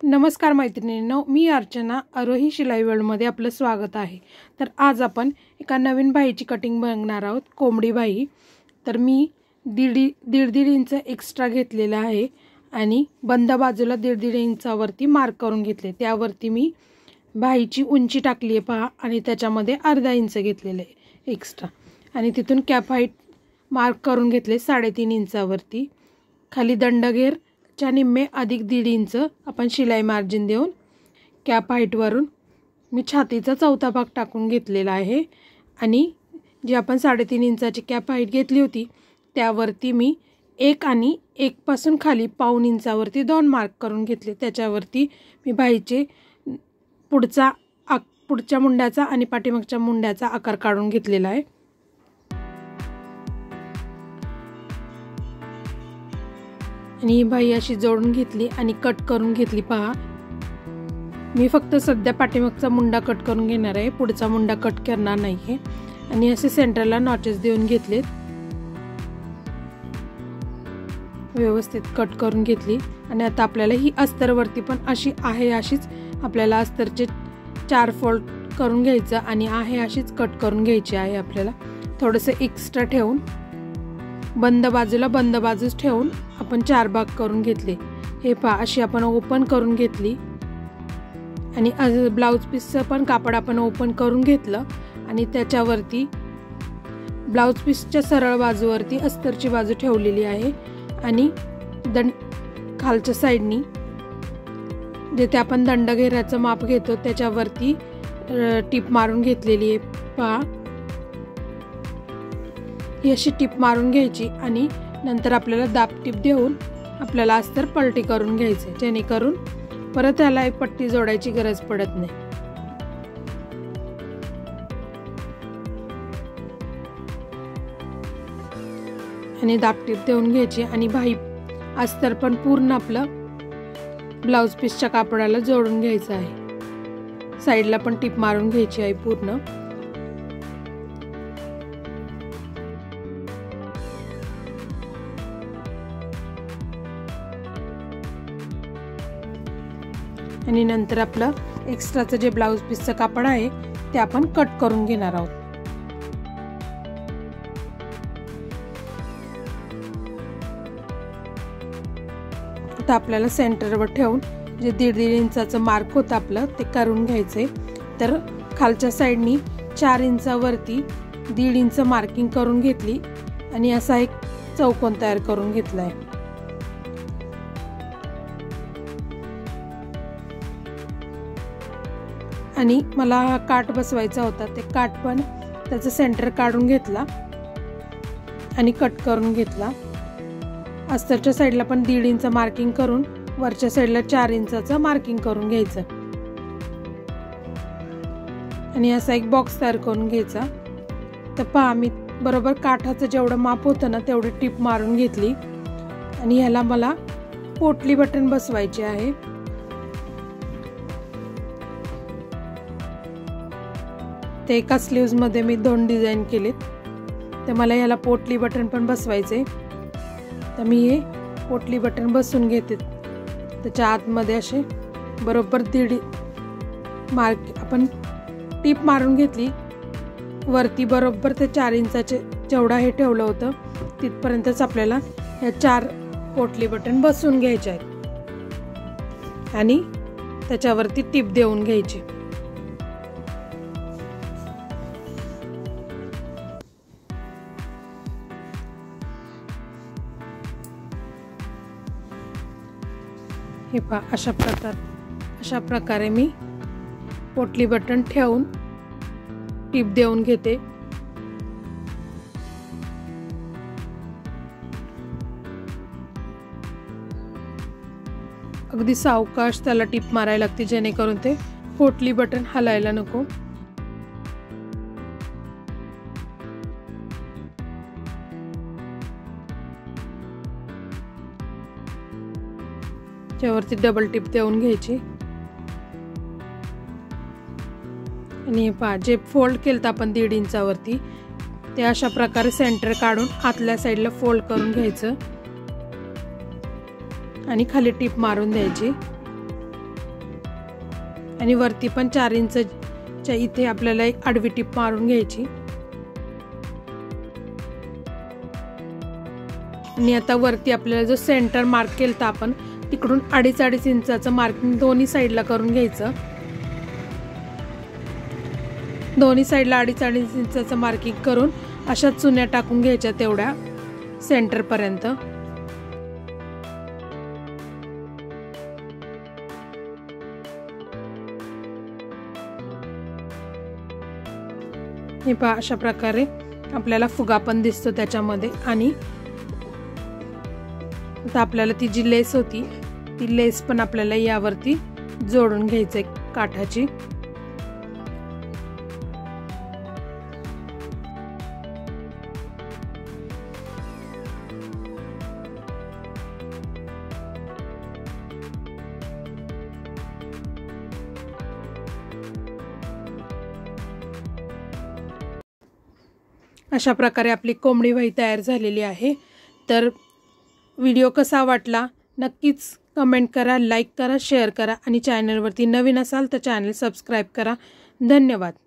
नमस्कार मैत्रिणींनो, मी अर्चना आरोही शिलाई वर्ल्डमध्ये आपलं स्वागत आहे। तर आज आपण एका नवीन बाहीची कटिंग बघणार आहोत, कोंबडी बाही। तर मी दीड इंच एक्स्ट्रा घेतलेला आहे आणि बंद बाजूला 1.5 इंचावरती मार्क करून घेतले। त्यावरती मी बाहीची उंची टाकली आहे पहा, आणि त्याच्यामध्ये अर्धा इंच घेतलेले आहे एक्स्ट्रा, आणि तिथून कॅप हाईट मार्क करून घेतले 3.5 इंचावरती। खाली दंडघेर च्या निम्मे अधिक 1.5 इंच आपण शिलाई मार्जिन देऊन कॅप हाईट वरून मी छातीचा चौथा भाग टाकून घेतलेला आहे। आणि जी आपण 3.5 इंचाची कॅप हाईट घेतली होती त्यावरती मी 1 आणि 1 पासून खाली 1.5 इंचावरती 2 मार्क करून घेतले। त्याच्यावरती मी बाहीचे पुढच्या मुंड्याचा आणि पाठीमागच्या मुंड्याचा आकार काढून घेतलेला आहे। आणि ही बाही अशी जोडून घेतली आणि कट करून घेतली पहा। मी फक्त सध्या पाठीमागचा मुंडा कट करून घेणार आहे, पुढचा मुंडा कट करणार नाहीये। आणि असे सेंटरला नॉचेस देऊन घेतलेत, व्यवस्थित कट करून घेतली। आणि आता आपल्याला ही अस्तरवरती पण अशी आहे अशीच आपल्याला अस्तरचे 4 फोल्ड करून घ्यायचं आणि आहे अशीच कट करून घ्यायची आहे। आपल्याला थोडंसं एक्स्ट्रा ठेवून बंद बाजूच ठेवून आपण 4 भाग करून घेतले। हे पहा, अशी आपण ओपन करून घेतली आणि ब्लाउज पीसचं पण कापड आपण ओपन करून घेतलं आणि त्याच्यावरती ब्लाउज पीसच्या सरळ बाजूवरती अस्तरची बाजू ठेवलेली आहे आणि खालच्या साईडनी जिथे आपण दंडघेराचं माप घेतो त्याच्यावरती टिप मारून घेतलेली आहे पहा। ही अशी टिप मारून घ्यायची आणि नंतर आपल्याला दाब टिप देऊन आपल्याला अस्तर पलटी करून घ्यायचे, जेणेकरून परत याला एक पट्टी जोडायची गरज पडत नाही। आणि दाब टिप देऊन घ्यायची आणि बाही अस्तर पण पूर्ण आपलं ब्लाउज पीसच्या कापडाला जोडून घ्यायचं आहे। साईडला पण टिप मारून घ्यायची आहे पूर्ण। आणि नंतर आपलं एक्स्ट्राचं जे ब्लाउज पीसचं कापड आहे ते आपण कट करून घेणार आहोत। आता आपल्याला सेंटरवर ठेवून जे 1.5 इंचाचं मार्क होतं आपलं ते करून घ्यायचे। तर खालच्या साईडनी 4 इंचावरती 1.5 इंच मार्किंग करून घेतली आणि असा एक चौकोन तयार करून घेतलाय। आणि मला हा काठ बसवायचा होता, ते काठ पण त्याचं सेंटर काढून घेतला आणि कट करून घेतला। अस्तरच्या साईडला पण 1.5 इंच मार्किंग करून वरच्या साईडला 4 इंचाचं मार्किंग करून घ्यायचं आणि असा एक बॉक्स तयार करून घ्यायचा। तर पहा, मी बरोबर काठाचं जेवढं माप होतं ना तेवढी टिप मारून घेतली आणि ह्याला मला पोटली बटन बसवायचे आहे। ते एका स्लीव्ज मध्ये मी 2 डिझाइन केलेत, तर मला याला पोटली बटन पण बसवायचे। तर मी हे पोटली बटन बसवून घेते। त्याच्या आतमध्ये असे बरोबर 1.5 मार्क आपण टिप मारून घेतली वरती, बरोबर ते 4 इंचाचे जेवढा हे ठेवलं होतं तिथपर्यंतच आपल्याला या 4 पोटली बटन बसवून घ्यायचे आहेत आणि त्याच्यावरती टिप देऊन घ्यायची। हे पहा, अशा प्रकारे मी पोटली बटन ठेवून टिप देऊन घेते। अगदी सावकाश त्याला टिप मारायला लागते, जेणेकरून ते पोटली बटन हलायला नको। त्यावरती डबल टिप देऊन घ्यायची आणि पहा, जे फोल्ड केलं आपण 1.5 इंचावरती ते अशा प्रकारे सेंटर काढून आतल्या साईडला फोल्ड करून घ्यायचं आणि खाली टिप मारून द्यायची। आणि वरती पण 4 इंचच्या इथे आपल्याला एक आडवी टीप मारून घ्यायची। आणि आता वरती आपल्याला जो सेंटर मार्क केलता आपण तिकडून 2.5 इंचाचं मार्किंग दोन्ही साईडला करून घ्यायचं। दोन्ही साईडला 2.5 इंचाचं मार्किंग करून अशा चुन्या टाकून घ्यायच्या तेवढ्या सेंटर पर्यंत। हे पहा, अशा प्रकारे आपल्याला फुगा पण दिसतो त्याच्यामध्ये। आणि आता आपल्याला ती जी लेस होती ती लेस पण आपल्याला यावरती जोडून घ्यायचं आहे काठाची। अशा प्रकारे आपली कोंबडी बाही तयार झालेली आहे। तर व्हिडिओ कसा वाटला नक्कीच कमेंट करा, लाईक करा, शेअर करा आणि चॅनलवरती नवीन असाल तर चॅनल सबस्क्राईब करा। धन्यवाद।